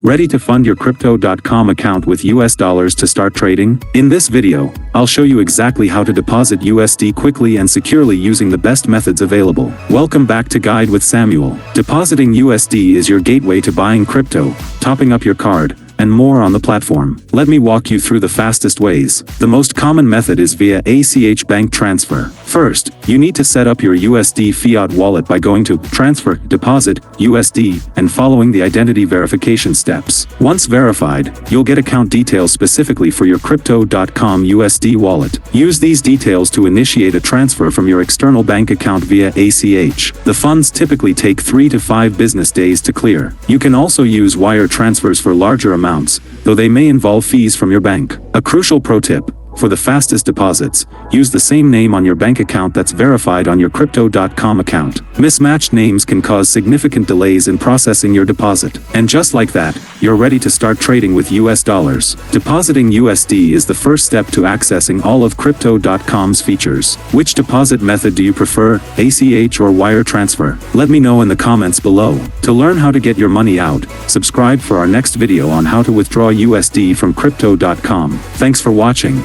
Ready to fund your Crypto.com account with US dollars to start trading? In this video, I'll show you exactly how to deposit USD quickly and securely using the best methods available. Welcome back to Guide with Samuel. Depositing USD is your gateway to buying crypto, topping up your card, and more on the platform. Let me walk you through the fastest ways. The most common method is via ACH bank transfer. First, you need to set up your USD fiat wallet by going to Transfer, Deposit, USD, and following the identity verification steps. Once verified, you'll get account details specifically for your Crypto.com USD wallet. Use these details to initiate a transfer from your external bank account via ACH. The funds typically take 3 to 5 business days to clear. You can also use wire transfers for larger amounts, though they may involve fees from your bank. A crucial pro tip: for the fastest deposits, use the same name on your bank account that's verified on your Crypto.com account. Mismatched names can cause significant delays in processing your deposit. And just like that, you're ready to start trading with US dollars. Depositing USD is the first step to accessing all of Crypto.com's features. Which deposit method do you prefer, ACH or wire transfer? Let me know in the comments below. To learn how to get your money out, subscribe for our next video on how to withdraw USD from Crypto.com. Thanks for watching.